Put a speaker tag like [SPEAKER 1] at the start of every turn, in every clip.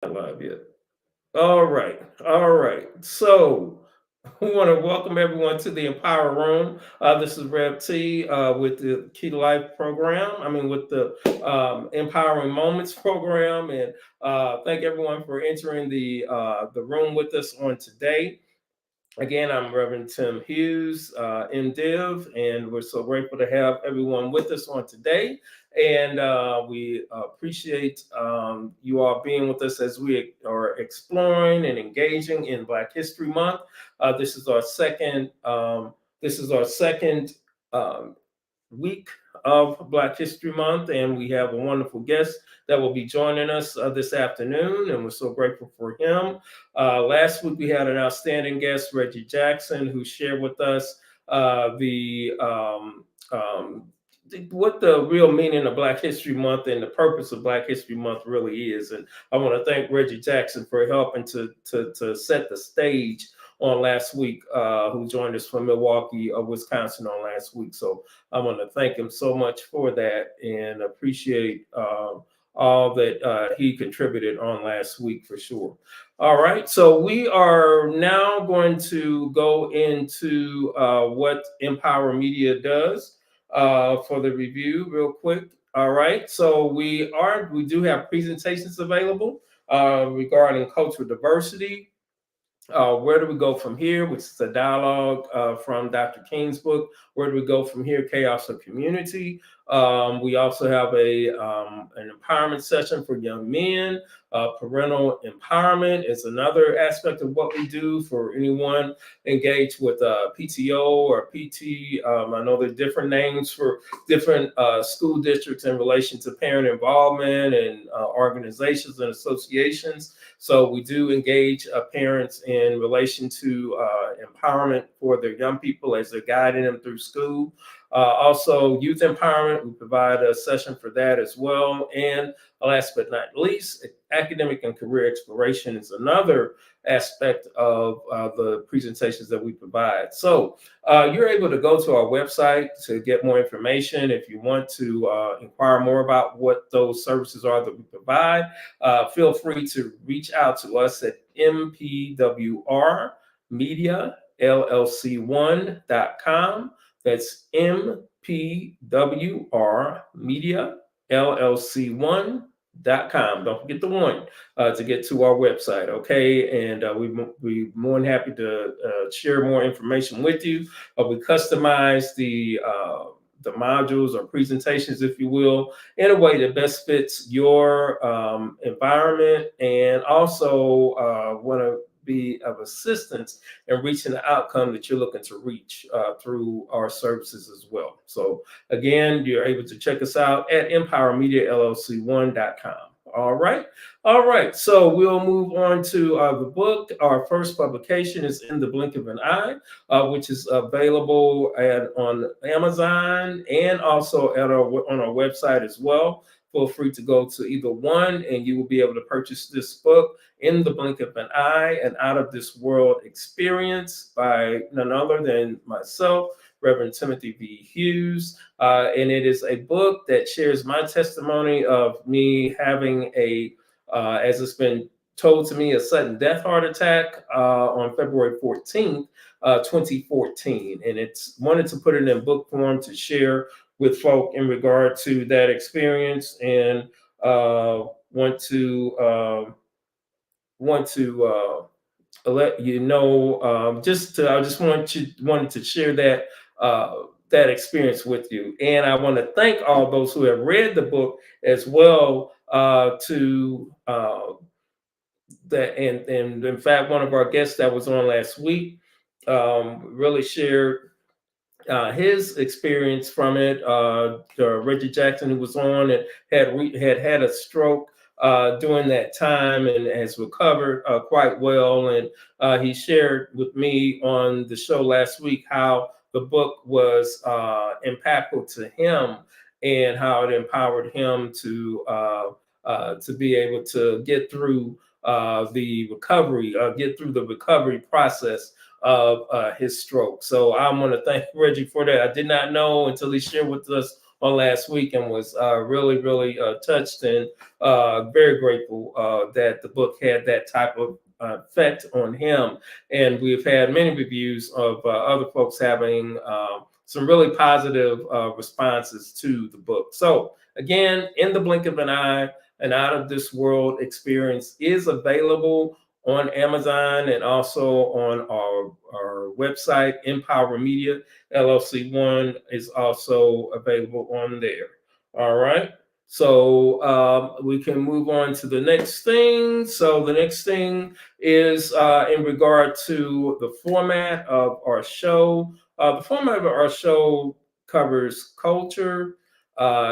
[SPEAKER 1] Not live yet. All right. All right. So we want to welcome everyone to the Empower Room. This is Rev.T with the Key to Life program. With the Empowering Moments program. And thank everyone for entering the room with us on today. Again, I'm Reverend Tim Hughes, MDiv, and we're so grateful to have everyone with us on today. And we appreciate you all being with us as we are exploring and engaging in Black History Month. This is our second. This is our second um, week of Black History Month, and we have a wonderful guest that will be joining us this afternoon, and we're so grateful for him. Last week, we had an outstanding guest, Reggie Jackson, who shared with us the what the real meaning of Black History Month and the purpose of Black History Month really is. And I want to thank Reggie Jackson for helping to set the stage on last week, who joined us from Milwaukee, Wisconsin on last week. So I want to thank him so much for that and appreciate all that he contributed on last week for sure. All right, so we are now going to go into what Empower Media does for the review real quick. All right, so we do have presentations available regarding cultural diversity. Where do we go from here? Which is a dialogue from Dr. King's book. Where do we go from here? Chaos of Community. We also have an empowerment session for young men. Parental empowerment is another aspect of what we do for anyone engaged with PTO or PT. I know there's different names for different school districts in relation to parent involvement and organizations and associations. So we do engage parents in relation to empowerment for their young people as they're guiding them through school. Also, youth empowerment, we provide a session for that as well. And last but not least, academic and career exploration is another aspect of the presentations that we provide. So you're able to go to our website to get more information if you want to inquire more about what those services are that we provide. Feel free to reach out to us at MPWR Media LLC1.com. That's MPWR Media LLC1.com. Don't forget the one to get to our website, okay? And we're more than happy to share more information with you. We customize the modules or presentations, if you will, in a way that best fits your environment, and also want to be of assistance in reaching the outcome that you're looking to reach through our services as well. So again, you're able to check us out at empowermediallc1.com. All right. All right. So we'll move on to the book. Our first publication is In the Blink of an Eye, which is available on Amazon and also on our website as well. Feel free to go to either one and you will be able to purchase this book, In the Blink of an Eye, an Out of This World Experience by none other than myself, Reverend Timothy V. Hughes. And it is a book that shares my testimony of me having as it's been told to me, a sudden death heart attack on February 14th, 2014. And it's wanted to put it in book form to share with folk in regard to that experience, and want to let you know. I just wanted to share that experience with you, and I want to thank all those who have read the book as well. To that, and in fact, one of our guests that was on last week really shared his experience from it. Reggie Jackson, who was on and had a stroke during that time and has recovered quite well. And he shared with me on the show last week how the book was impactful to him and how it empowered him to be able to get through get through the recovery process of his stroke. So I want to thank Reggie for that. I did not know until he shared with us on last week and was really touched and very grateful that the book had that type of effect on him. And we've had many reviews of other folks having some really positive responses to the book. So again, In the Blink of an Eye, an out of this world experience is available on Amazon and also on our website, Empower Media. LLC1 is also available on there. All right. So we can move on to the next thing. So the next thing is in regard to the format of our show. The format of our show covers culture,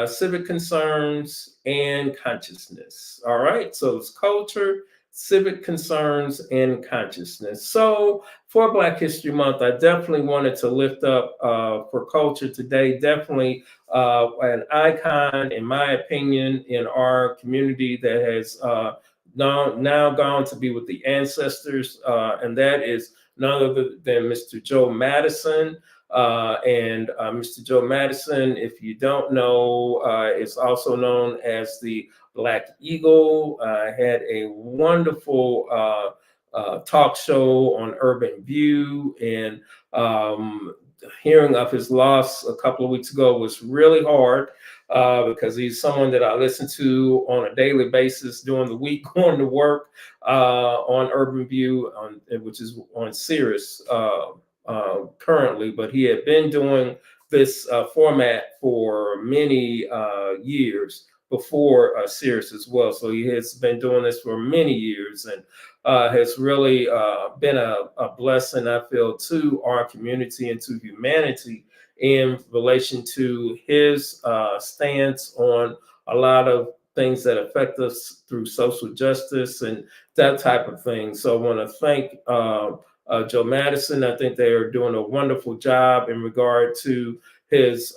[SPEAKER 1] civic concerns, and consciousness. All right. So it's culture, civic concerns, and consciousness. So for Black History Month, I definitely wanted to lift up for culture today, definitely an icon, in my opinion, in our community that has now gone to be with the ancestors, and that is none other than Mr. Joe Madison. And Mr. Joe Madison, if you don't know, is also known as the Black Eagle. Had a wonderful talk show on Urban View, and hearing of his loss a couple of weeks ago was really hard because he's someone that I listen to on a daily basis during the week going to work on Urban View, which is on Sirius currently, but he had been doing this format for many years before Sirius as well. So he has been doing this for many years and has really been a blessing, I feel, to our community and to humanity in relation to his stance on a lot of things that affect us through social justice and that type of thing. So I want to thank Joe Madison. I think they are doing a wonderful job in regard to his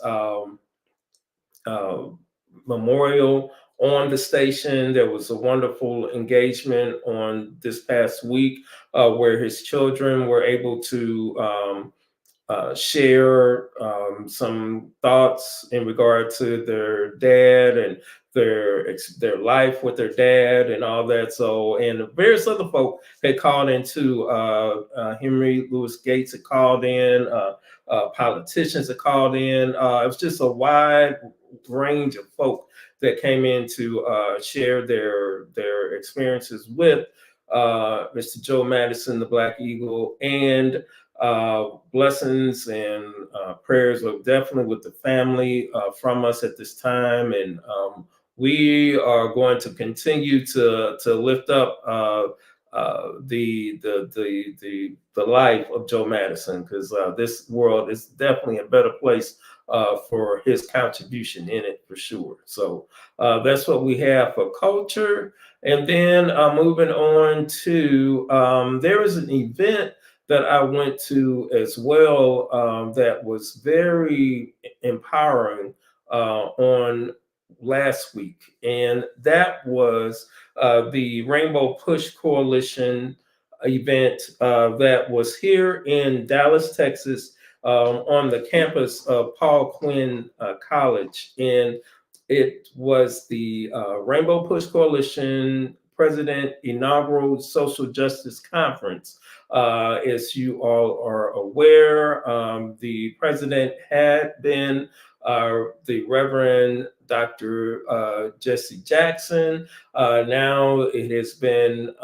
[SPEAKER 1] memorial on the station. There was a wonderful engagement on this past week where his children were able to share some thoughts in regard to their dad and their life with their dad and all that. So, and various other folk had called in too. Henry Louis Gates had called in. Politicians had called in. It was just a wide range of folk that came in to share their experiences with Mr. Joe Madison, the Black Eagle, and blessings and prayers are definitely with the family from us at this time, and we are going to continue to lift up the life of Joe Madison, because this world is definitely a better place for his contribution in it, for sure. So that's what we have for culture. And then moving on to there is an event that I went to as well that was very empowering on last week. And that was the Rainbow Push Coalition event that was here in Dallas, Texas, on the campus of Paul Quinn College. And it was the Rainbow Push Coalition President Inaugural Social Justice Conference. As you all are aware, the president had been the Reverend Dr. Jesse Jackson. Now it has been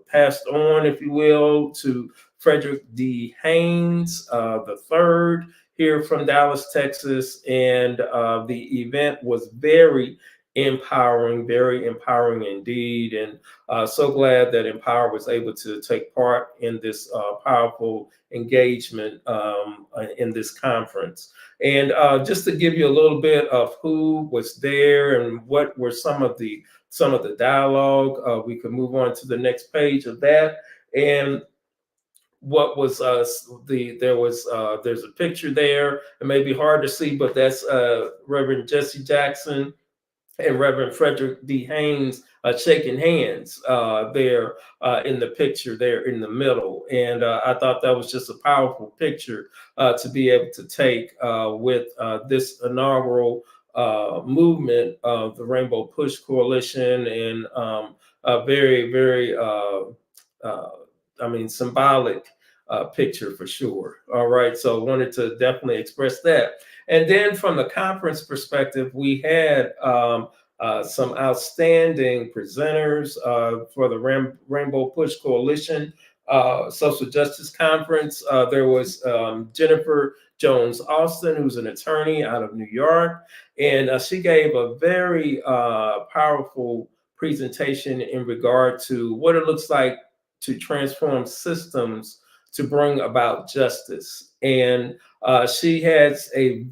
[SPEAKER 1] passed on, if you will, to Frederick D. Haynes the third here from Dallas, Texas. And the event was very empowering indeed. And so glad that Empower was able to take part in this powerful engagement in this conference. And just to give you a little bit of who was there and what were some of the dialogue, we can move on to the next page of that. And what was there's a picture there. It may be hard to see, but that's Reverend Jesse Jackson and Reverend Frederick D. Haynes shaking hands there in the picture there in the middle. And I thought that was just a powerful picture to be able to take with this inaugural movement of the Rainbow Push Coalition, and a very, very, uh, I mean, symbolic picture for sure. All right, so I wanted to definitely express that. And then from the conference perspective, we had some outstanding presenters for the Rainbow Push Coalition Social Justice Conference. There was Jennifer Jones Austin, who's an attorney out of New York, and she gave a very powerful presentation in regard to what it looks like to transform systems to bring about justice. And she has had a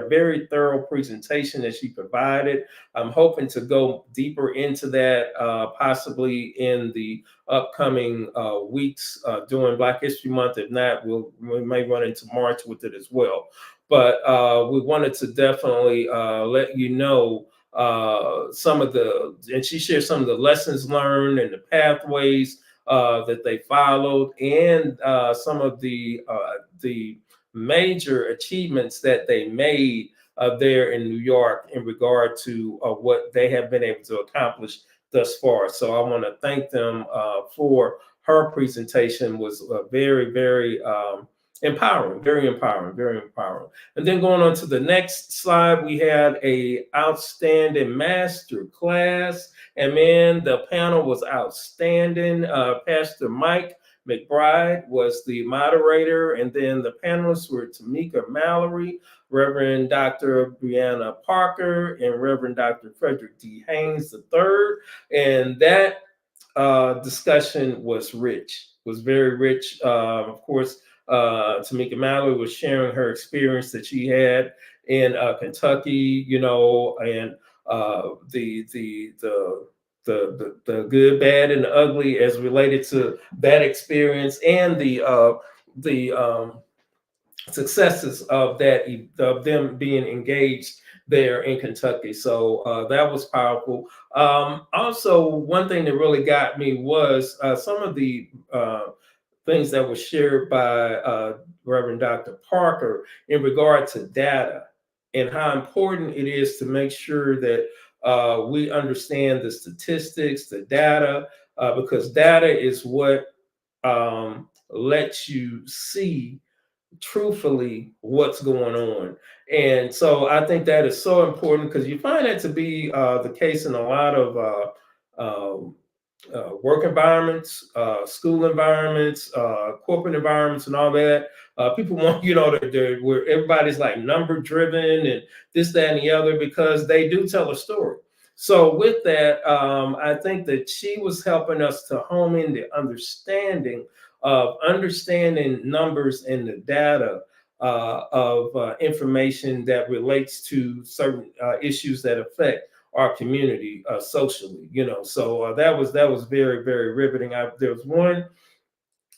[SPEAKER 1] very thorough presentation that she provided. I'm hoping to go deeper into that, possibly in the upcoming weeks during Black History Month. If not, we may run into March with it as well. But we wanted to definitely let you know and she shared some of the lessons learned and the pathways that they followed, and some of the major achievements that they made there in New York in regard to what they have been able to accomplish thus far. So I want to thank them for her presentation. Was very, very empowering, very empowering, very empowering. And then going on to the next slide, we had a outstanding master class, and man, the panel was outstanding. Pastor Mike McBride was the moderator, and then the panelists were Tamika Mallory, Reverend Dr. Brianna Parker, and Reverend Dr. Frederick D. Haynes III. And that discussion was rich, was very rich. Of course, Tamika Mallory was sharing her experience that she had in Kentucky, you know, and the good, bad, and the ugly as related to that experience, and the successes of them being engaged there in Kentucky. So that was powerful. Also, one thing that really got me was some of the things that were shared by Reverend Dr. Parker in regard to data and how important it is to make sure that we understand the statistics, the data, because data is what lets you see truthfully what's going on. And so I think that is so important, because you find that to be the case in a lot of work environments, school environments, corporate environments, and all that. People want, you know, where everybody's like number driven and this, that, and the other, because they do tell a story. So with that, I think that she was helping us to home in the understanding of understanding numbers and the data of information that relates to certain issues that affect our community socially, you know. So that was very, very riveting. There was one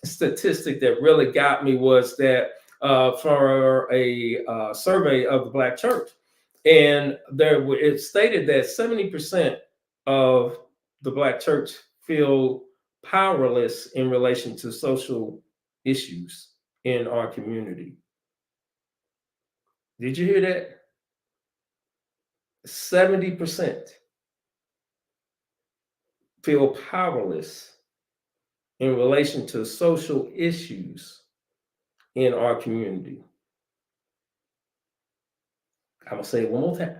[SPEAKER 1] statistic that really got me, was that for a survey of the Black church, and it stated that 70% of the Black church feel powerless in relation to social issues in our community. Did you hear that? 70% feel powerless in relation to social issues in our community. I'm gonna say it one more time.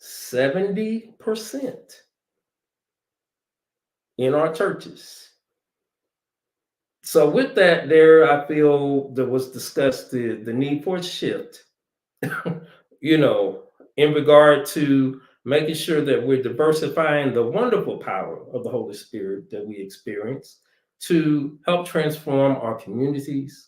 [SPEAKER 1] 70% in our churches. So with that, there, I feel there was discussed the need for a shift, you know, in regard to making sure that we're diversifying the wonderful power of the Holy Spirit that we experience to help transform our communities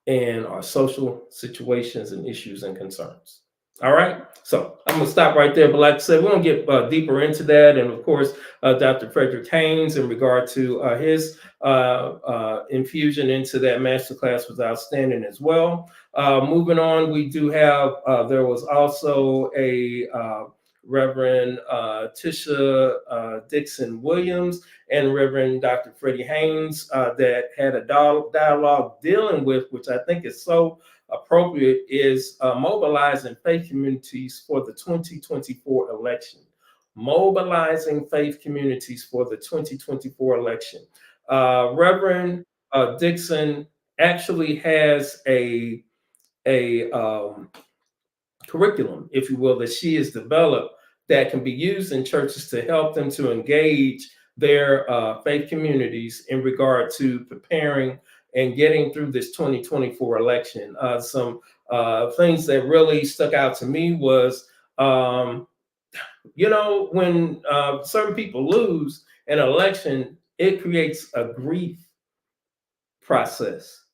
[SPEAKER 1] and our social situations and issues and concerns. All right, so I'm gonna stop right there. But like I said, we're gonna get deeper into that, and of course, Dr. Frederick Haynes, in regard to his infusion into that masterclass, was outstanding as well. Moving on, we do have there was also a Reverend Tisha Dixon Williams and Reverend Dr. Freddie Haynes that had a dialogue dealing with, which I think is so appropriate is mobilizing faith communities for the 2024 election. Mobilizing faith communities for the 2024 election. Reverend Dixon actually has a curriculum, if you will, that she has developed that can be used in churches to help them to engage their faith communities in regard to preparing and getting through this 2024 election. Some things that really stuck out to me was, when certain people lose an election, it creates a grief process,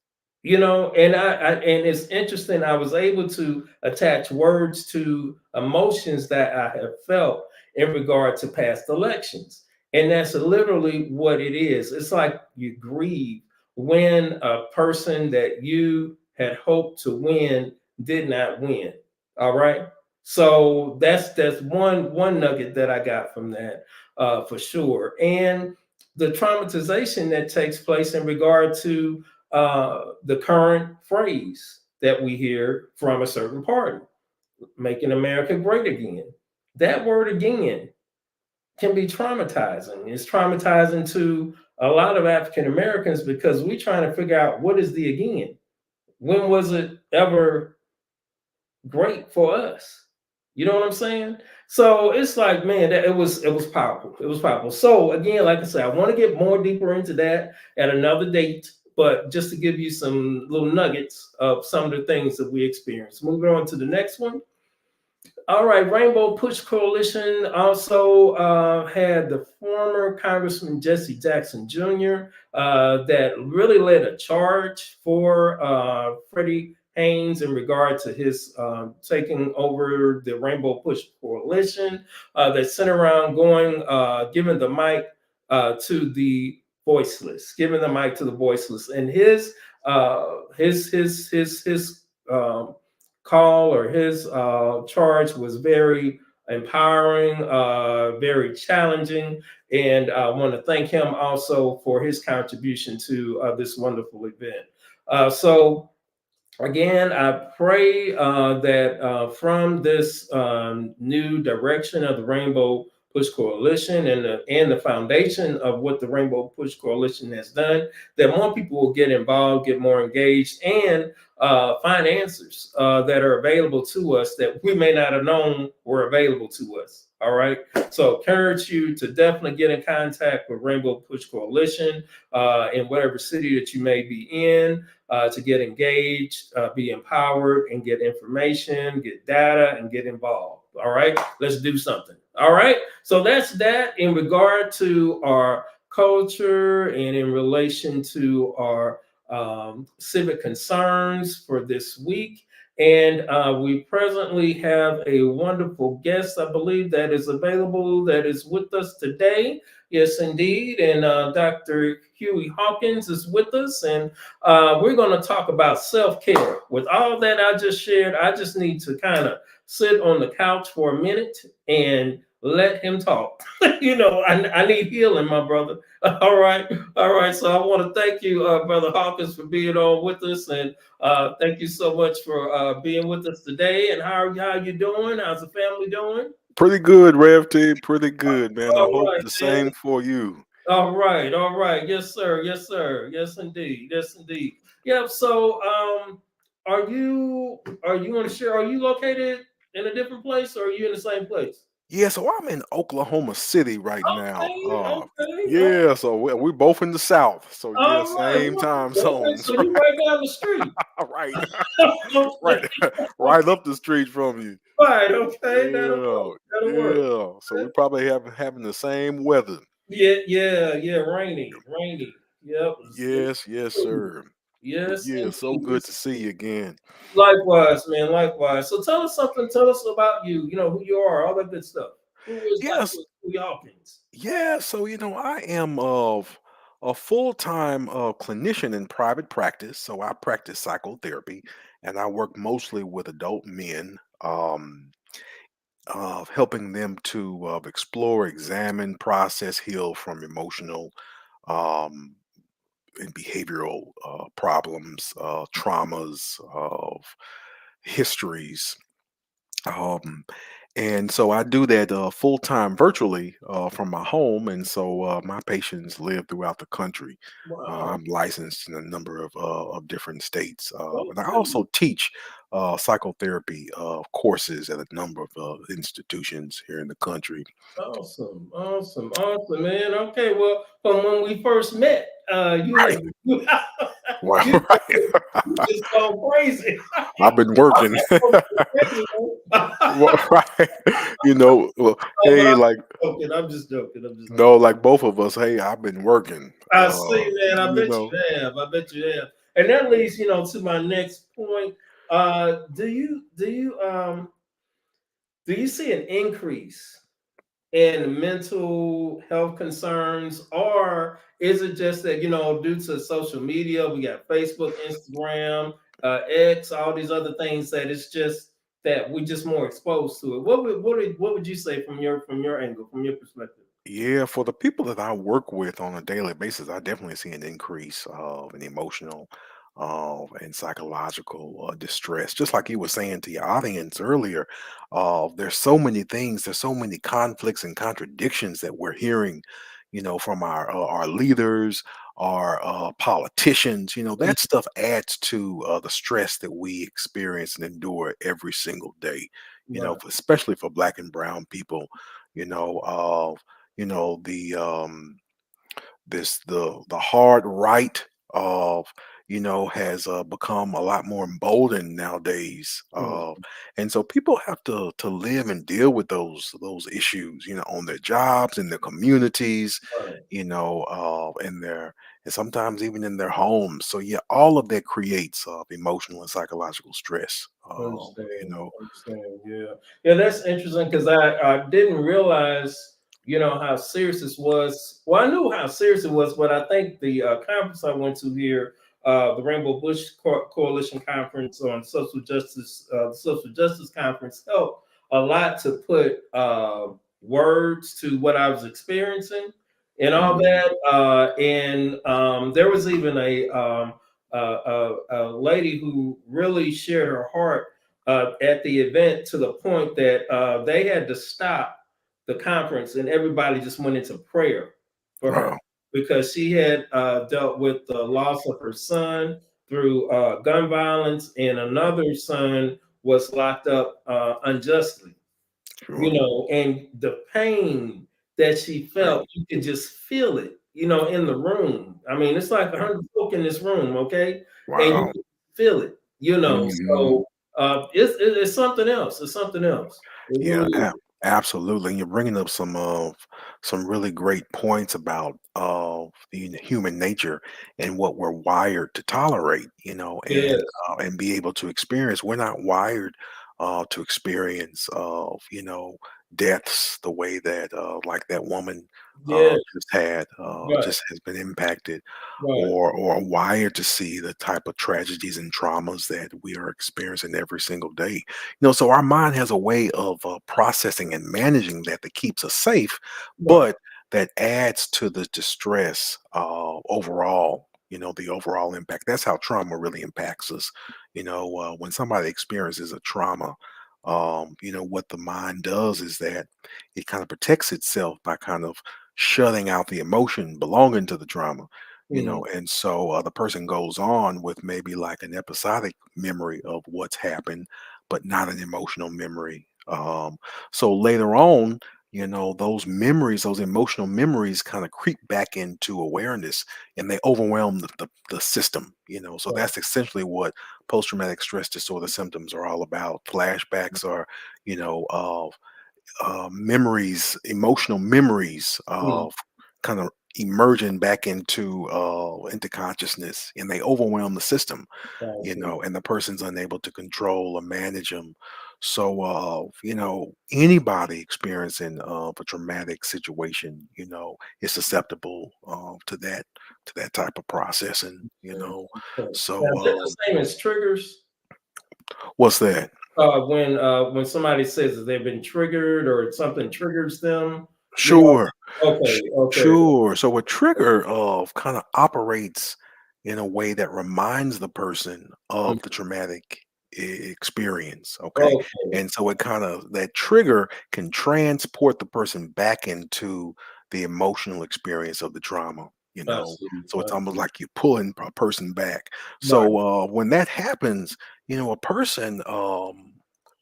[SPEAKER 1] and it's interesting. I was able to attach words to emotions that I have felt in regard to past elections, and that's literally what it is. It's like you grieve when a person that you had hoped to win did not win. All right, so that's one nugget that I got from that, for sure. And the traumatization that takes place in regard to the current phrase that we hear from a certain party, making America great again. That word again can be traumatizing. It's traumatizing to a lot of African Americans because we're trying to figure out what is the again. When was it ever great for us? You know what I'm saying? So it's like, man, that it was powerful. It was powerful. So again, like I said, I want to get more deeper into that at another date, but just to give you some little nuggets of some of the things that we experienced. Moving on to the next one. All right, Rainbow Push Coalition also had the former Congressman Jesse Jackson Jr. That really led a charge for Freddie Haynes in regard to his taking over the Rainbow Push Coalition. That sent around going, giving the mic to the voiceless, giving the mic to the voiceless, and his call or his charge was very empowering, very challenging. And I want to thank him also for his contribution to this wonderful event. So, again, I pray that from this new direction of the Rainbow Push Coalition and the foundation of what the Rainbow Push Coalition has done, that more people will get involved, get more engaged, and find answers that are available to us that we may not have known were available to us. All right. So, encourage you to definitely get in contact with Rainbow Push Coalition in whatever city that you may be in, to get engaged, be empowered, and get information, get data, and get involved. All right, let's do something. All right, so that's that in regard to our culture and in relation to our civic concerns for this week. And we presently have a wonderful guest, I believe, that is available, that is with us today. Yes, indeed. And Dr. Huey Hawkins is with us. And we're going to talk about self-care. With all that I just shared, I just need to kind of sit on the couch for a minute and let him talk. I need healing, my brother. All right. All right. So I want to thank you, Brother Hawkins, for being on with us. And thank you so much for being with us today. And how you doing? How's the family doing?
[SPEAKER 2] Pretty good, Rev.T. Pretty good, man. I
[SPEAKER 1] All
[SPEAKER 2] hope
[SPEAKER 1] right,
[SPEAKER 2] the
[SPEAKER 1] man.
[SPEAKER 2] same for you.
[SPEAKER 1] All right, all right. Yes, sir. Yes, sir. Yes, indeed. Yes, indeed. Yeah. So, are you going to share? Are you located in a different place, or are you in the same place?
[SPEAKER 2] Yeah, so I'm in Oklahoma City right now.
[SPEAKER 1] Okay. Okay.
[SPEAKER 2] Yeah, so we're both in the South. So yeah,
[SPEAKER 1] All right.
[SPEAKER 2] same time
[SPEAKER 1] Okay.
[SPEAKER 2] zones.
[SPEAKER 1] So you right down the street.
[SPEAKER 2] Right, right,
[SPEAKER 1] Okay.
[SPEAKER 2] right up the street from you.
[SPEAKER 1] Right. Okay. That'll
[SPEAKER 2] Yeah,
[SPEAKER 1] work. That'll work.
[SPEAKER 2] yeah. So we probably having the same weather.
[SPEAKER 1] Yeah. Yeah. Yeah. Rainy. Rainy. Yep.
[SPEAKER 2] Yes, yes, sir. But
[SPEAKER 1] Yes,
[SPEAKER 2] yeah, so
[SPEAKER 1] indeed.
[SPEAKER 2] good to see you again.
[SPEAKER 1] Likewise, man. Likewise. So tell us something. Tell us about you. You know who you are. All that good stuff. Who is
[SPEAKER 2] Yes,
[SPEAKER 1] Dr. Huey Hawkins?
[SPEAKER 2] yeah, so I am of a full-time clinician in private practice. So I practice psychotherapy, and I work mostly with adult men, helping them to explore, examine, process, heal from emotional um, and behavioral problems, traumas, of histories. Um, and so I do that full time virtually from my home. And so my patients live throughout the country.
[SPEAKER 1] Wow.
[SPEAKER 2] I'm licensed in a number of different states. And I
[SPEAKER 1] Okay.
[SPEAKER 2] also teach psychotherapy courses at a number of institutions here in the country.
[SPEAKER 1] Awesome, awesome, awesome, man. Okay, well, from when we first met, you
[SPEAKER 2] Right.
[SPEAKER 1] have
[SPEAKER 2] Wow.
[SPEAKER 1] you, you
[SPEAKER 2] Right.
[SPEAKER 1] just go crazy.
[SPEAKER 2] I've been working.
[SPEAKER 1] Go crazy, man.
[SPEAKER 2] Well, right. Well,
[SPEAKER 1] Oh, but
[SPEAKER 2] hey,
[SPEAKER 1] I'm
[SPEAKER 2] like,
[SPEAKER 1] just joking. I'm just joking. I'm just
[SPEAKER 2] no,
[SPEAKER 1] joking.
[SPEAKER 2] like both of us, hey, I've been working.
[SPEAKER 1] I see, man. I
[SPEAKER 2] You
[SPEAKER 1] bet
[SPEAKER 2] know,
[SPEAKER 1] you have. I bet you have. And that leads, to my next point. Do you see an increase in mental health concerns, or is it just that due to social media, we got Facebook, Instagram, X, all these other things, that it's just that we just more exposed to it? What would you say from your angle, from your perspective?
[SPEAKER 2] yeah, for the people that I work with on a daily basis, I definitely see an increase of an emotional and psychological distress. Just like you were saying to your audience earlier, there's so many things, there's so many conflicts and contradictions that we're hearing, from our leaders, our politicians.
[SPEAKER 1] Mm.
[SPEAKER 2] That stuff adds to the stress that we experience and endure every single day.
[SPEAKER 1] Right.
[SPEAKER 2] Especially for Black and Brown people. You know, uh, the the hard right of has become a lot more emboldened nowadays,
[SPEAKER 1] Mm.
[SPEAKER 2] and so people have to live and deal with those issues, on their jobs, in their communities,
[SPEAKER 1] Right.
[SPEAKER 2] in their and sometimes even in their homes. So yeah, all of that creates emotional and psychological stress.
[SPEAKER 1] Understand, understand. Yeah, yeah, that's interesting because I didn't realize how serious this was. Well, I knew how serious it was, but I think the conference I went to here, the Rainbow Bush Coalition Conference on Social Justice, the Social Justice Conference, helped a lot to put words to what I was experiencing and all
[SPEAKER 2] Mhm.
[SPEAKER 1] that. And there was even a lady who really shared her heart at the event, to the point that they had to stop the conference and everybody just went into prayer for her
[SPEAKER 2] Wow.
[SPEAKER 1] because she had dealt with the loss of her son through gun violence, and another son was locked up unjustly,
[SPEAKER 2] Sure.
[SPEAKER 1] and the pain that she
[SPEAKER 2] Right.
[SPEAKER 1] felt, you could just feel it, in the room. I mean, it's like a
[SPEAKER 2] Yeah.
[SPEAKER 1] hundred folk in this room, okay, and you
[SPEAKER 2] Wow.
[SPEAKER 1] can feel it,
[SPEAKER 2] Mhm.
[SPEAKER 1] So it's something else. It's something else. It
[SPEAKER 2] Yeah,
[SPEAKER 1] really is.
[SPEAKER 2] absolutely. And you're bringing up some really great points about the human nature and what we're wired to tolerate,
[SPEAKER 1] Yes,
[SPEAKER 2] and be able to experience. We're not wired to experience deaths the way that like that woman
[SPEAKER 1] yes, right,
[SPEAKER 2] just has been impacted,
[SPEAKER 1] right.
[SPEAKER 2] or wired to see the type of tragedies and traumas that we are experiencing every single day. So our mind has a way of processing and managing that keeps us safe,
[SPEAKER 1] Right.
[SPEAKER 2] but that adds to the distress overall. The overall impact. That's how trauma really impacts us. When somebody experiences a trauma, what the mind does is that it kind of protects itself by kind of shutting out the emotion belonging to the trauma.
[SPEAKER 1] Mm,
[SPEAKER 2] And so the person goes on with maybe like an episodic memory of what's happened, but not an emotional memory. So later on, those memories, those emotional memories kind of creep back into awareness, and they overwhelm the system. So
[SPEAKER 1] right.
[SPEAKER 2] that's essentially what post-traumatic stress disorder symptoms are all about. Flashbacks are, of memories, emotional memories
[SPEAKER 1] Mm,
[SPEAKER 2] of kind of emerging back into consciousness, and they overwhelm the system,
[SPEAKER 1] I see.
[SPEAKER 2] and the person's unable to control or manage them. So, anybody experiencing a traumatic situation, is susceptible to that type of processing.
[SPEAKER 1] Mm, okay. Now,
[SPEAKER 2] So,
[SPEAKER 1] is that the same as triggers?
[SPEAKER 2] what's that?
[SPEAKER 1] When somebody says that they've been triggered or something triggers them, you know.
[SPEAKER 2] Sure.
[SPEAKER 1] Okay, okay.
[SPEAKER 2] Sure. So a trigger of kind of operates. in a way that reminds the person
[SPEAKER 1] Mm.
[SPEAKER 2] of the traumatic experience. Okay.
[SPEAKER 1] Okay.
[SPEAKER 2] And so it kind of, that trigger can transport the person back into the emotional experience of the trauma, you
[SPEAKER 1] I
[SPEAKER 2] know.
[SPEAKER 1] see.
[SPEAKER 2] So it's almost like you're pulling a person back.
[SPEAKER 1] Right.
[SPEAKER 2] So when that happens, a person,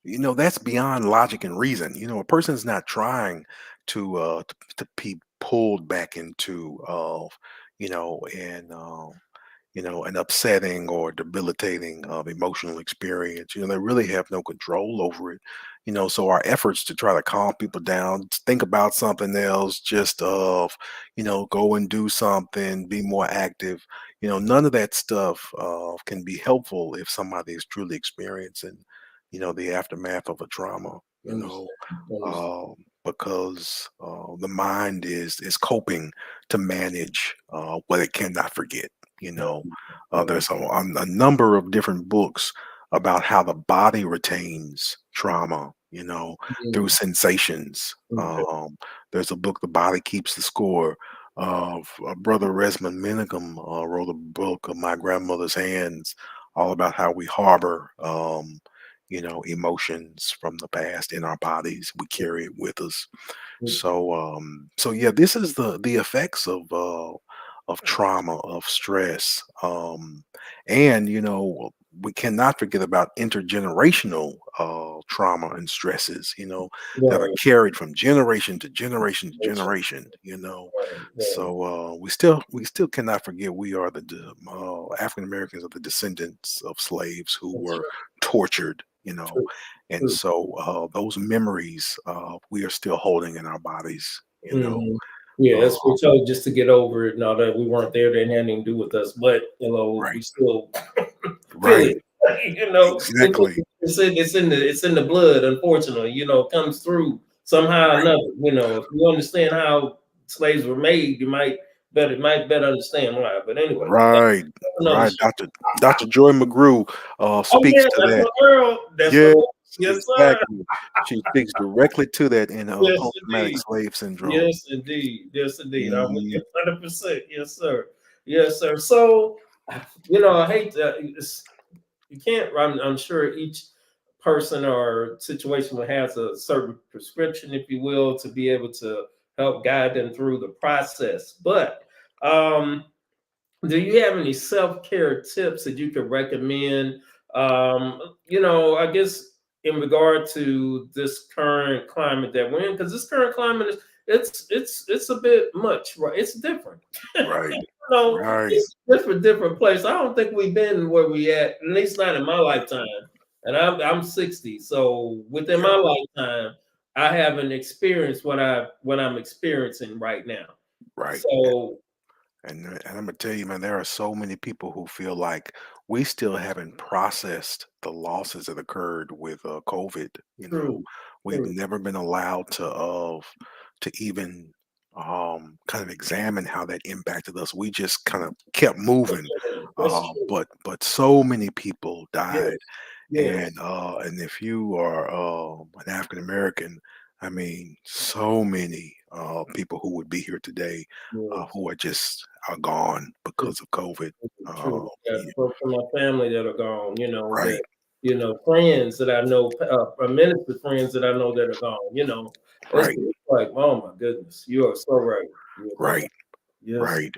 [SPEAKER 2] that's beyond logic and reason. A person's not trying to be pulled back into an upsetting or debilitating emotional experience. They really have no control over it. So our efforts to try to calm people down, think about something else, just go and do something, be more active. None of that stuff can be helpful if somebody is truly experiencing, the aftermath of a trauma.
[SPEAKER 1] Understand. Understand.
[SPEAKER 2] Because the mind is coping to manage what it cannot forget. You know,
[SPEAKER 1] Right.
[SPEAKER 2] there's a number of different books about how the body retains trauma. Through
[SPEAKER 1] Mm.
[SPEAKER 2] sensations.
[SPEAKER 1] Okay.
[SPEAKER 2] There's a book, "The Body Keeps the Score." Brother Resmond Minigum wrote a book of My Grandmother's Hands, all about how we harbor, emotions from the past in our bodies. We carry it with us. So yeah, this is the effects of trauma, of stress, and we cannot forget about intergenerational trauma and stresses. That are
[SPEAKER 1] Right.
[SPEAKER 2] carried from generation to generation to
[SPEAKER 1] Right.
[SPEAKER 2] generation.
[SPEAKER 1] Right.
[SPEAKER 2] So we still cannot forget we are African Americans are the descendants of slaves who
[SPEAKER 1] That's
[SPEAKER 2] were
[SPEAKER 1] right.
[SPEAKER 2] tortured.
[SPEAKER 1] True.
[SPEAKER 2] And
[SPEAKER 1] True.
[SPEAKER 2] so those memories we are still holding in our bodies.
[SPEAKER 1] Mhm. Yeah,
[SPEAKER 2] Uh,
[SPEAKER 1] that's what we told just to get over it and all that. We weren't there, they had nothing to do with us, but we
[SPEAKER 2] right,
[SPEAKER 1] still feel
[SPEAKER 2] right,
[SPEAKER 1] it.
[SPEAKER 2] exactly,
[SPEAKER 1] It's in the blood, unfortunately, it comes through somehow or
[SPEAKER 2] right,
[SPEAKER 1] another. If you understand how slaves were made, you might better understand why. But anyway,
[SPEAKER 2] right,
[SPEAKER 1] that's another
[SPEAKER 2] right.
[SPEAKER 1] story.
[SPEAKER 2] Dr. Joy McGrew
[SPEAKER 1] Oh
[SPEAKER 2] speaks
[SPEAKER 1] yeah,
[SPEAKER 2] to
[SPEAKER 1] that's
[SPEAKER 2] that.
[SPEAKER 1] my girl. That's my
[SPEAKER 2] Yes,
[SPEAKER 1] girl. Yes, sir.
[SPEAKER 2] exactly. She speaks directly to that in
[SPEAKER 1] Yes,
[SPEAKER 2] post-traumatic
[SPEAKER 1] indeed.
[SPEAKER 2] slave syndrome.
[SPEAKER 1] Yes, indeed. Yes, indeed. I'm with you
[SPEAKER 2] Mhm.
[SPEAKER 1] 100%. Yes, sir. Yes, sir. So, I hate to, you can't, I'm sure each person or situation has a certain prescription, if you will, to be able to help guide them through the process. But um, do you have any self-care tips that you could recommend? I guess in regard to this current climate that we're in, because this current climate is it's a bit much, right? It's different.
[SPEAKER 2] Right, right,
[SPEAKER 1] It's different place. I don't think we've been where we at least not in my lifetime. And I'm 60, so within
[SPEAKER 2] yeah,
[SPEAKER 1] my lifetime, I haven't experienced what I'm experiencing right now.
[SPEAKER 2] right.
[SPEAKER 1] So
[SPEAKER 2] And I'm gonna tell you, man, there are so many people who feel like we still haven't processed the losses that occurred with COVID.
[SPEAKER 1] true,
[SPEAKER 2] We've
[SPEAKER 1] true.
[SPEAKER 2] never been allowed to even kind of examine how that impacted us. We just kind of kept moving,
[SPEAKER 1] That's true.
[SPEAKER 2] but so many people died.
[SPEAKER 1] Yes, yes,
[SPEAKER 2] And if you are an African American, I mean, so many people who would be here today
[SPEAKER 1] yes.
[SPEAKER 2] who are gone
[SPEAKER 1] It's
[SPEAKER 2] because of COVID.
[SPEAKER 1] true.
[SPEAKER 2] Uh,
[SPEAKER 1] Got
[SPEAKER 2] yeah,
[SPEAKER 1] folks from my family that are gone.
[SPEAKER 2] right,
[SPEAKER 1] Friends that I know, minister friends that I know that are gone.
[SPEAKER 2] right,
[SPEAKER 1] It's like, oh my goodness, you are so right. You are so right.
[SPEAKER 2] right,
[SPEAKER 1] Yes,
[SPEAKER 2] right.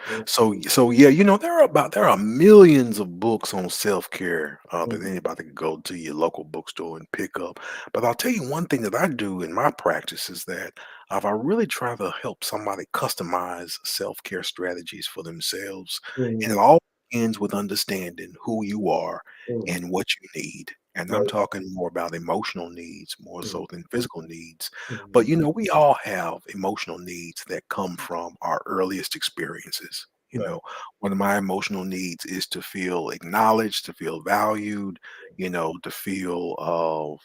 [SPEAKER 1] yes,
[SPEAKER 2] So yeah, there are millions of books on self-care that
[SPEAKER 1] mm,
[SPEAKER 2] anybody can go to your local bookstore and pick up. But I'll tell you one thing that I do in my practice is that if I really try to help somebody customize self-care strategies for themselves, and it
[SPEAKER 1] mm,
[SPEAKER 2] all begins with understanding who you are
[SPEAKER 1] mm,
[SPEAKER 2] and what you need. And I'm
[SPEAKER 1] right,
[SPEAKER 2] talking more about emotional needs more
[SPEAKER 1] mm,
[SPEAKER 2] so than physical needs. But
[SPEAKER 1] mm,
[SPEAKER 2] we all have emotional needs that come from our earliest experiences.
[SPEAKER 1] right,
[SPEAKER 2] One of my emotional needs is to feel acknowledged, to feel valued, to feel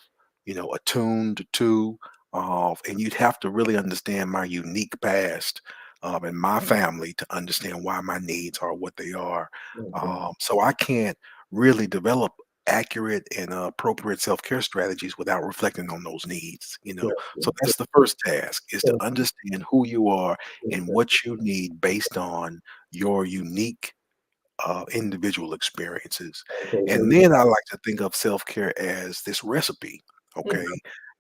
[SPEAKER 2] attuned to. And you'd have to really understand my unique past and my family to understand why my needs are what they are.
[SPEAKER 1] okay,
[SPEAKER 2] So I can't really develop accurate and appropriate self-care strategies without reflecting on those needs. So
[SPEAKER 1] gotcha.
[SPEAKER 2] that's the first task, is to
[SPEAKER 1] Okay,
[SPEAKER 2] understand who you are and
[SPEAKER 1] okay,
[SPEAKER 2] what you need based on your unique individual experiences.
[SPEAKER 1] Okay, so
[SPEAKER 2] And then I like to think of self-care as this recipe,
[SPEAKER 1] okay.
[SPEAKER 2] okay?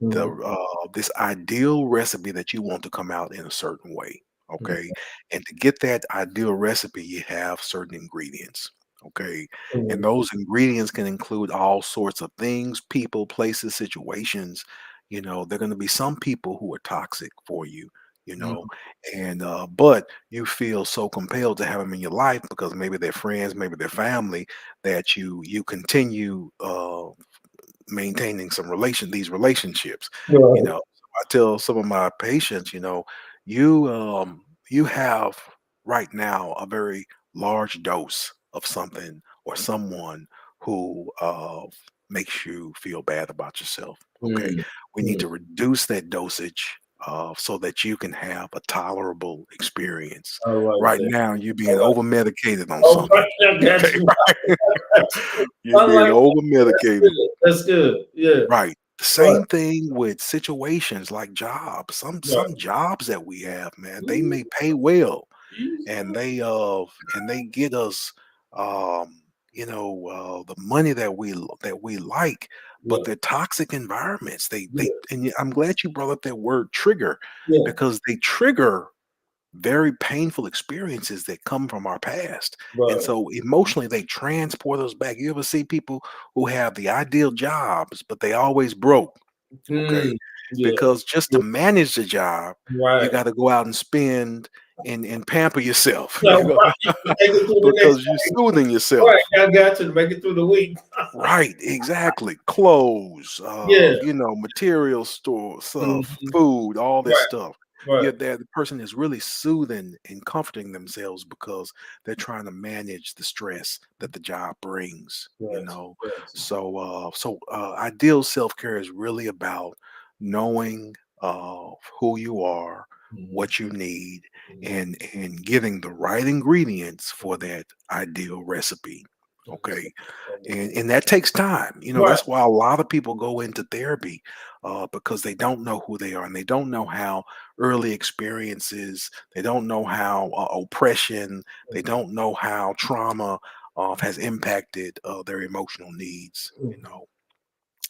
[SPEAKER 1] Mhm,
[SPEAKER 2] This ideal recipe that you want to come out in a certain way, okay? And to get that ideal recipe, you have certain ingredients, okay? And
[SPEAKER 1] mhm,
[SPEAKER 2] those ingredients can include all sorts of things, people, places, situations. There are going to be some people who are toxic for you, you know,
[SPEAKER 1] mhm.
[SPEAKER 2] and but you feel so compelled to have them in your life because maybe they're friends, maybe they're family, that you continue maintaining these relationships.
[SPEAKER 1] Right.
[SPEAKER 2] I tell some of my patients, you you have right now a very large dose of something or someone who makes you feel bad about yourself. Okay,
[SPEAKER 1] Mm,
[SPEAKER 2] we need
[SPEAKER 1] mm.
[SPEAKER 2] to reduce that dosage so that you can have a tolerable experience.
[SPEAKER 1] All right
[SPEAKER 2] Right
[SPEAKER 1] then.
[SPEAKER 2] now, you're being
[SPEAKER 1] All right.
[SPEAKER 2] over medicated on
[SPEAKER 1] All
[SPEAKER 2] something.
[SPEAKER 1] right, I got
[SPEAKER 2] Okay,
[SPEAKER 1] you.
[SPEAKER 2] right?
[SPEAKER 1] I got you.
[SPEAKER 2] You're
[SPEAKER 1] I
[SPEAKER 2] being
[SPEAKER 1] like
[SPEAKER 2] over
[SPEAKER 1] that's
[SPEAKER 2] medicated.
[SPEAKER 1] good. That's good. Yeah.
[SPEAKER 2] Right. The
[SPEAKER 1] Right.
[SPEAKER 2] same thing with situations like jobs. Some
[SPEAKER 1] Right.
[SPEAKER 2] jobs that we have, man, they
[SPEAKER 1] Mm,
[SPEAKER 2] may pay well and
[SPEAKER 1] Jesus.
[SPEAKER 2] they get us the money that we like, but
[SPEAKER 1] Yeah.
[SPEAKER 2] they're toxic environments. They
[SPEAKER 1] Yeah.
[SPEAKER 2] and I'm glad you brought up that word trigger
[SPEAKER 1] Yeah.
[SPEAKER 2] because they trigger very painful experiences that come from our past. And
[SPEAKER 1] Right.
[SPEAKER 2] so emotionally, they transport us back. You ever see people who have the ideal jobs, but they always broke? Okay.
[SPEAKER 1] Mm, yeah.
[SPEAKER 2] Because just to
[SPEAKER 1] Yeah.
[SPEAKER 2] manage the job, you
[SPEAKER 1] Right.
[SPEAKER 2] got to go out and spend and pamper yourself,
[SPEAKER 1] No, right. Make it through the next
[SPEAKER 2] because you're
[SPEAKER 1] day.
[SPEAKER 2] soothing
[SPEAKER 1] Right.
[SPEAKER 2] yourself.
[SPEAKER 1] I got you to make it through the week.
[SPEAKER 2] Right, exactly. Clothes,
[SPEAKER 1] Yeah.
[SPEAKER 2] material store stuff,
[SPEAKER 1] Mhm.
[SPEAKER 2] food, all this
[SPEAKER 1] Right.
[SPEAKER 2] stuff.
[SPEAKER 1] Right.
[SPEAKER 2] Yet the person is really soothing and comforting themselves because they're trying to manage the stress that the job brings, you
[SPEAKER 1] Gotcha.
[SPEAKER 2] know.
[SPEAKER 1] Gotcha.
[SPEAKER 2] Ideal self-care is really about knowing who you are,
[SPEAKER 1] Mhm.
[SPEAKER 2] what you need,
[SPEAKER 1] Mhm.
[SPEAKER 2] and getting the right ingredients for
[SPEAKER 1] Mhm.
[SPEAKER 2] that ideal recipe.
[SPEAKER 1] Understand.
[SPEAKER 2] Okay, and
[SPEAKER 1] Understand.
[SPEAKER 2] and that takes time.
[SPEAKER 1] Right.
[SPEAKER 2] That's why a lot of people go into therapy, because they don't know who they are and they don't know how early experiences, they don't know how oppression, they
[SPEAKER 1] Mhm.
[SPEAKER 2] don't know how trauma has impacted their emotional needs.
[SPEAKER 1] Mhm.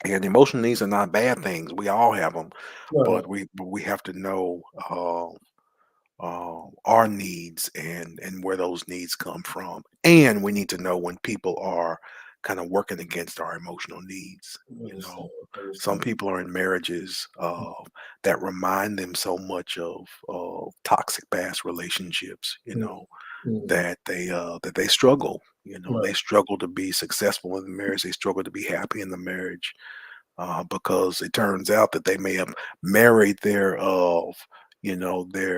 [SPEAKER 2] And emotional needs are not bad things. We all have them,
[SPEAKER 1] Right.
[SPEAKER 2] but we have to know our needs and where those needs come from. And we need to know when people are kind of working against our emotional needs.
[SPEAKER 1] Understand.
[SPEAKER 2] Some
[SPEAKER 1] Understand.
[SPEAKER 2] people are in marriages that remind them so much of toxic past relationships.
[SPEAKER 1] Mhm. Mhm.
[SPEAKER 2] That they struggle. They
[SPEAKER 1] Right.
[SPEAKER 2] struggle to be successful in the marriage. They struggle to be happy in the marriage because it turns out that they may have married their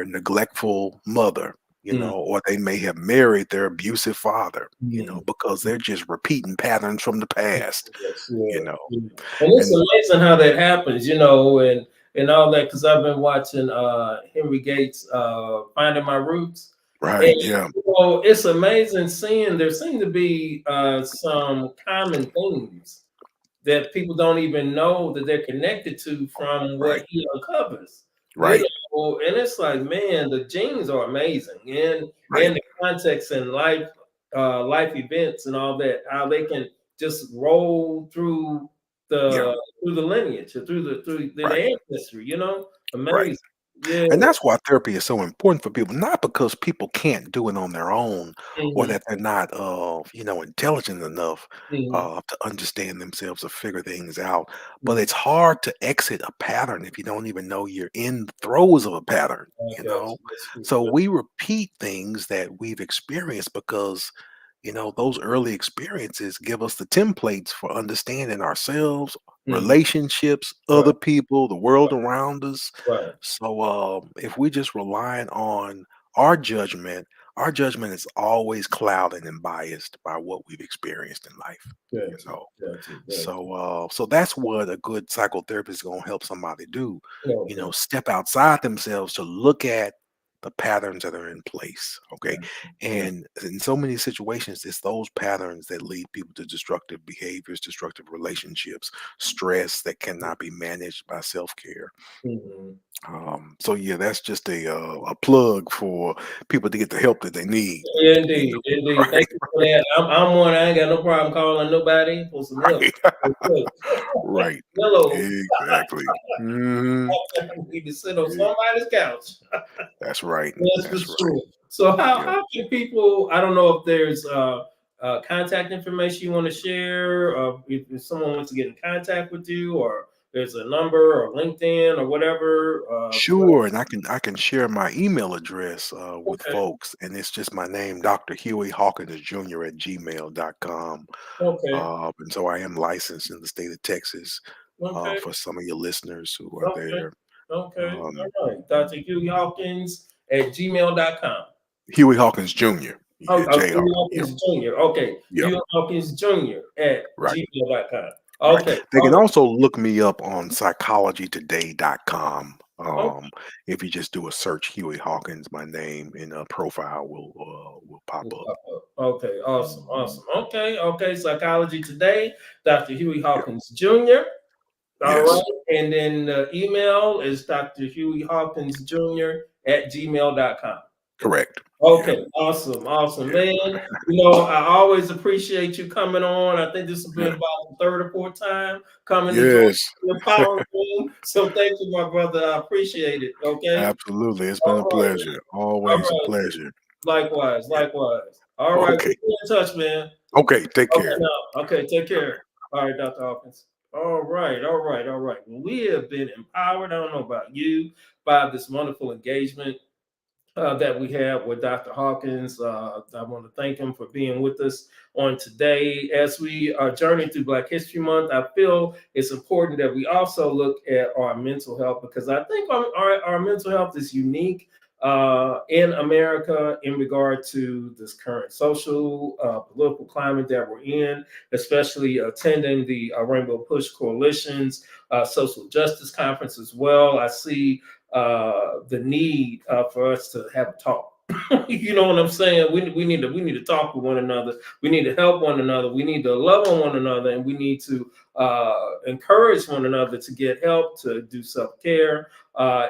[SPEAKER 2] neglectful mother,
[SPEAKER 1] Mhm.
[SPEAKER 2] or they may have married their abusive father,
[SPEAKER 1] Mhm.
[SPEAKER 2] because they're just repeating patterns from the past,
[SPEAKER 1] Yes,
[SPEAKER 2] you
[SPEAKER 1] yeah,
[SPEAKER 2] know,
[SPEAKER 1] yeah. And it's
[SPEAKER 2] and
[SPEAKER 1] amazing how that happens, and all that. Because I've been watching Henry Gates, Finding My Roots, and
[SPEAKER 2] right, yeah,
[SPEAKER 1] it's amazing seeing there seem to be some common themes that people don't even know that they're connected to from what
[SPEAKER 2] right,
[SPEAKER 1] he uncovers.
[SPEAKER 2] right,
[SPEAKER 1] And it's like, man, the genes are amazing,
[SPEAKER 2] right,
[SPEAKER 1] and the context and life events and all that, how they can just roll
[SPEAKER 2] yeah,
[SPEAKER 1] through the lineage or through the
[SPEAKER 2] right,
[SPEAKER 1] ancestry,
[SPEAKER 2] right.
[SPEAKER 1] amazing. Yeah.
[SPEAKER 2] And that's why therapy is so important for people, not because people can't do it on their own or
[SPEAKER 1] Hmm.
[SPEAKER 2] that they're not, intelligent enough
[SPEAKER 1] Hmm.
[SPEAKER 2] to understand themselves or figure things out, but
[SPEAKER 1] Hmm.
[SPEAKER 2] it's hard to exit a pattern if you don't even know you're in the throes of a pattern,
[SPEAKER 1] I
[SPEAKER 2] you
[SPEAKER 1] got
[SPEAKER 2] know?
[SPEAKER 1] you. That's true.
[SPEAKER 2] So we repeat things that we've experienced because, those early experiences give us the templates for understanding ourselves,
[SPEAKER 1] Mhm.
[SPEAKER 2] relationships,
[SPEAKER 1] Right.
[SPEAKER 2] other people, the world around us.
[SPEAKER 1] Right.
[SPEAKER 2] So if we just relying on our judgment, our judgment is always clouded and biased by what we've experienced in life. You
[SPEAKER 1] Got you.
[SPEAKER 2] know,
[SPEAKER 1] Got you. Got you.
[SPEAKER 2] so that's what a good psychotherapist is going to help somebody do.
[SPEAKER 1] Okay.
[SPEAKER 2] Step outside themselves to look at the patterns that are in place. Okay.
[SPEAKER 1] Yeah. Yeah.
[SPEAKER 2] And in so many situations, it's those patterns that lead people to destructive behaviors, destructive relationships, stress that cannot be managed by self-care.
[SPEAKER 1] Mhm.
[SPEAKER 2] So yeah, that's just a plug for people to get the help that they need. You
[SPEAKER 1] Indeed,
[SPEAKER 2] know,
[SPEAKER 1] indeed. Thank you for that. I'm one. I ain't got no problem calling nobody for some help.
[SPEAKER 2] right,
[SPEAKER 1] Okay.
[SPEAKER 2] right, right,
[SPEAKER 1] Hello.
[SPEAKER 2] exactly. Hmm.
[SPEAKER 1] I need to sit on somebody's couch.
[SPEAKER 2] That's right.
[SPEAKER 1] That's for
[SPEAKER 2] That's right.
[SPEAKER 1] sure. So
[SPEAKER 2] Yep.
[SPEAKER 1] how can people? I don't know if there's contact information you want to share. If someone wants to get in contact with you, or there's a number or LinkedIn or whatever.
[SPEAKER 2] Sure, and I can share my email address with
[SPEAKER 1] Okay.
[SPEAKER 2] folks, and it's just my name, Dr. Huey Hawkins Jr. at gmail.com.
[SPEAKER 1] Okay.
[SPEAKER 2] And so I am licensed in the state of Texas
[SPEAKER 1] Okay.
[SPEAKER 2] for some of your listeners who are
[SPEAKER 1] Okay.
[SPEAKER 2] there.
[SPEAKER 1] Okay.
[SPEAKER 2] Um,
[SPEAKER 1] All right. Dr. Huey Hawkins at gmail.com.
[SPEAKER 2] Huey Hawkins Jr.
[SPEAKER 1] Oh,
[SPEAKER 2] Yeah, Jr.
[SPEAKER 1] Huey
[SPEAKER 2] Yep,
[SPEAKER 1] Hawkins Jr. Okay.
[SPEAKER 2] yep,
[SPEAKER 1] Huey Hawkins Jr. at
[SPEAKER 2] right,
[SPEAKER 1] gmail.com.
[SPEAKER 2] right.
[SPEAKER 1] Okay.
[SPEAKER 2] They can
[SPEAKER 1] All
[SPEAKER 2] also look me up on psychologytoday.com.
[SPEAKER 1] right.
[SPEAKER 2] If you just do a search, Huey Hawkins, my name and profile will pop
[SPEAKER 1] Will
[SPEAKER 2] up.
[SPEAKER 1] pop up. Okay, awesome, awesome. Okay, okay. Psychology Today, Dr. Huey
[SPEAKER 2] Yep.
[SPEAKER 1] Hawkins Jr. All
[SPEAKER 2] Yes.
[SPEAKER 1] right. And then the email is Dr. Huey Hawkins Jr. at gmail.com.
[SPEAKER 2] Correct. Yeah.
[SPEAKER 1] Okay, awesome, awesome,
[SPEAKER 2] Yeah.
[SPEAKER 1] man. You know, I always appreciate you coming on. I think this has been
[SPEAKER 2] Yeah.
[SPEAKER 1] about the third or fourth time coming to join
[SPEAKER 2] Yes.
[SPEAKER 1] the power room. So thank you, my brother. I appreciate it. Okay.
[SPEAKER 2] Absolutely. It's been
[SPEAKER 1] All
[SPEAKER 2] a
[SPEAKER 1] right.
[SPEAKER 2] pleasure.
[SPEAKER 1] All
[SPEAKER 2] Always a
[SPEAKER 1] right.
[SPEAKER 2] pleasure.
[SPEAKER 1] Likewise,
[SPEAKER 2] Yeah.
[SPEAKER 1] likewise. All right,
[SPEAKER 2] Okay.
[SPEAKER 1] we'll be in touch, man.
[SPEAKER 2] Okay. Take
[SPEAKER 1] Okay,
[SPEAKER 2] care.
[SPEAKER 1] now. Okay, take
[SPEAKER 2] Okay.
[SPEAKER 1] care. All right, Dr. Hawkins. All right, all right, all right. Well, we have been empowered. I don't know about you, by this wonderful engagement that we have with Dr. Hawkins. I want to thank him for being with us on today. As we journey through Black History Month, I feel it's important that we also look at our mental health, because I think our mental health is unique in America in regard to this current social, political climate that we're in, especially attending the Rainbow Push Coalition's social justice conference as well. I see the need for us to have a talk. You know what I'm saying? We need to talk with one another. We need to help one another. We need to love on one another, and we need to encourage one another to get help, to do self care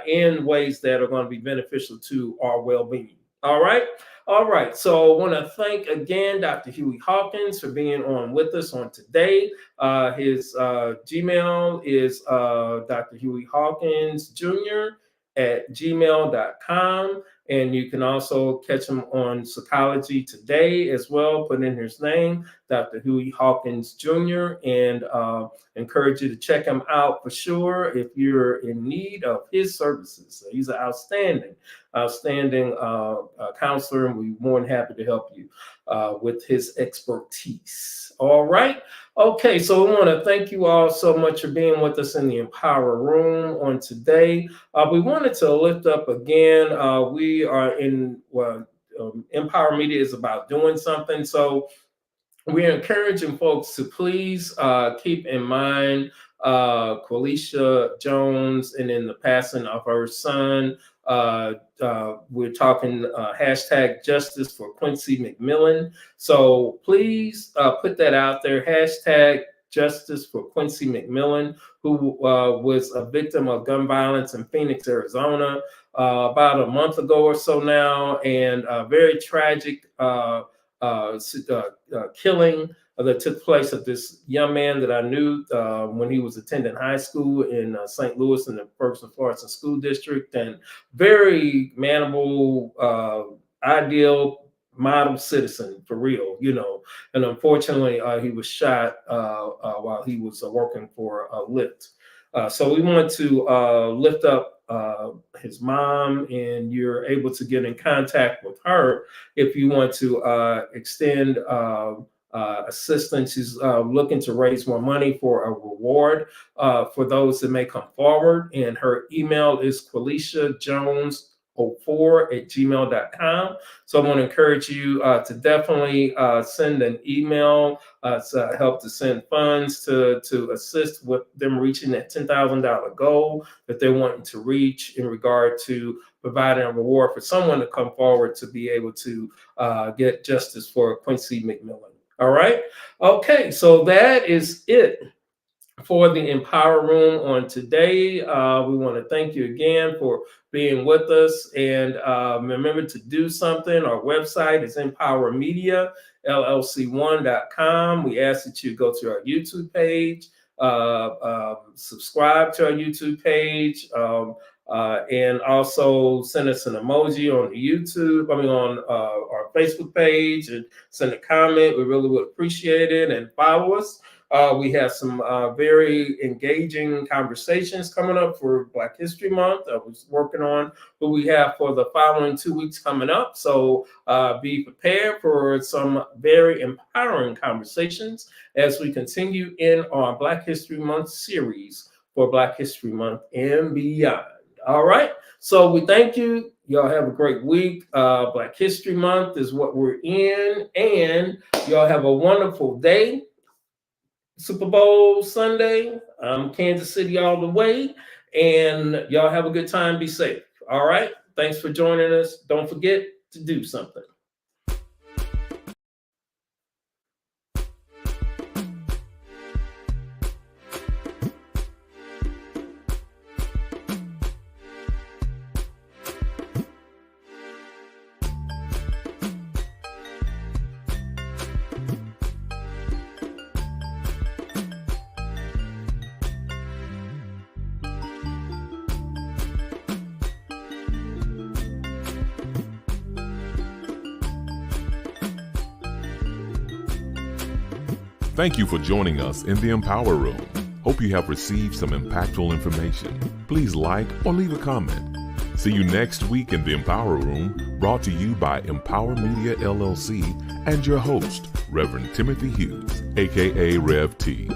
[SPEAKER 1] in ways that are going to be beneficial to our well being. All right. All right. So I want to thank again Dr. Huey Hawkins for being on with us on today. His Gmail is Dr. Huey Hawkins Jr. at gmail.com. And you can also catch him on Psychology Today as well. Put in his name, Dr. Huey Hawkins Jr., and encourage you to check him out for sure if you're in need of his services. So he's an outstanding, outstanding counselor, and we're more than happy to help you with his expertise. All right. Okay, so we want to thank you all so much for being with us in the Empower Room on today. We wanted to lift up again. We are in, well, Empower Media is about doing something. So we're encouraging folks to please keep in mind Qualisha Jones and in the passing of her son. We're talking hashtag justice for Quincy McMillan. So please put that out there. Hashtag justice for Quincy McMillan, who was a victim of gun violence in Phoenix, Arizona, about a month ago or so now, and a very tragic killing that took place of this young man that I knew when he was attending high school in St. Louis in the Ferguson Florissant School District, and very manable, ideal model citizen for real, you know. And unfortunately, he was shot while he was working for Lyft. So we want to lift up his mom, and you're able to get in contact with her if you want to extend assistance. She's looking to raise more money for a reward for those that may come forward. And her email is Qualisha Jones gmail.com. So I want to encourage you to definitely send an email to help to send funds to assist with them reaching that $10,000 goal that they're wanting to reach in regard to providing a reward for someone to come forward to be able to get justice for Quincy McMillan. All right. Okay. So that is it for the Empower Room on today. We want to thank you again for being with us. And remember to do something. Our website is empowermediallc1.com. We ask that you go to our YouTube page, subscribe to our YouTube page, and also send us an emoji on the YouTube, on our Facebook page, and send a comment. We really would appreciate it, and follow us. We have some very engaging conversations coming up for Black History Month. I was working on what we have for the following 2 weeks coming up. So be prepared for some very empowering conversations as we continue in our Black History Month series for Black History Month and beyond. All right. So we thank you. Y'all have a great week. Black History Month is what we're in. And y'all have a wonderful day. Super Bowl Sunday. Kansas City all the way. And y'all have a good time. Be safe. All right. Thanks for joining us. Don't forget to do something.
[SPEAKER 3] Thank you for joining us in the Empower Room. Hope you have received some impactful information. Please like or leave a comment. See you next week in the Empower Room, brought to you by Empower Media LLC and your host, Reverend Timothy Hughes, aka Rev.T.